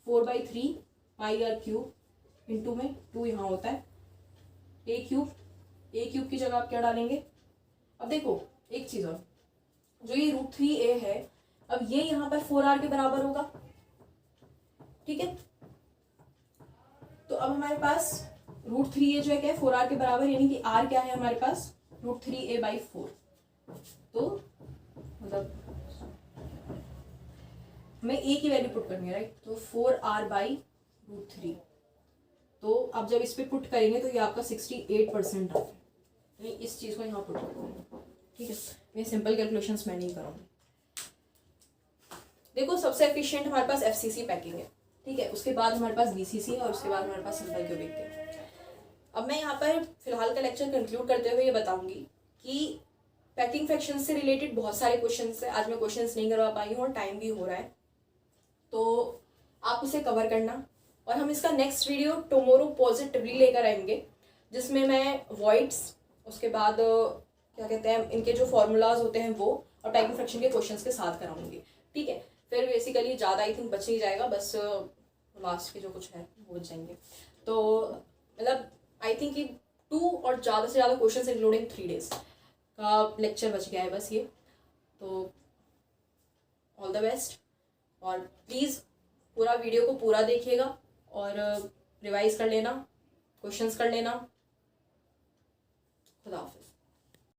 4/3 पाई आर क्यूब इंटू में 2 यहाँ होता है ए क्यूब की जगह आप क्या डालेंगे। अब देखो एक चीज़ और, जो ये √3a है, अब ये यहाँ पर 4r के बराबर होगा, ठीक है। तो अब हमारे पास √3a जो है क्या है 4r के बराबर, यानी कि r क्या है हमारे पास √3a/4। तो मतलब हमें a की वैल्यू पुट करनी है, राइट। तो 4r/√3, तो आप जब इस पे पुट करेंगे तो ये आपका 68% आता है, यानी इस चीज़ को यहाँ पुट कर देंगे, ठीक है। मैं सिंपल कैलकुलेशंस मैं नहीं करूँगी। देखो सबसे एफिशिएंट हमारे पास FCC पैकिंग है, ठीक है, उसके बाद हमारे पास BCC है और उसके बाद हमारे पास सिंपल क्यूबिक है। अब मैं यहाँ पर फिलहाल का लेक्चर कंक्लूड करते हुए ये बताऊंगी कि पैकिंग फ्रैक्शन से रिलेटेड बहुत सारे क्वेश्चंस है। आज मैं क्वेश्चंस नहीं करवा पाई हूँ और टाइम भी हो रहा है, तो आप उसे कवर करना। और हम इसका नेक्स्ट वीडियो टुमारो पॉजिटिवली लेकर आएंगे, जिसमें मैं वॉइड्स, उसके बाद क्या कहते हैं इनके जो फॉर्मूलाज होते हैं वो, और पैकिंग फ्रैक्शन के क्वेश्चंस के साथ कराऊंगी, ठीक है। फिर बेसिकली ज़्यादा आई थिंक बच नहीं जाएगा, बस लास्ट के जो कुछ है वो बच जाएंगे। तो मतलब आई थिंक कि 2 और ज़्यादा से ज़्यादा क्वेश्चंस इंक्लूडिंग 3 days का लेक्चर बच गया है बस ये। तो ऑल द बेस्ट, और प्लीज़ पूरा वीडियो को पूरा देखिएगा और रिवाइज कर लेना, क्वेश्चंस कर लेना। खुदा हाफिज़।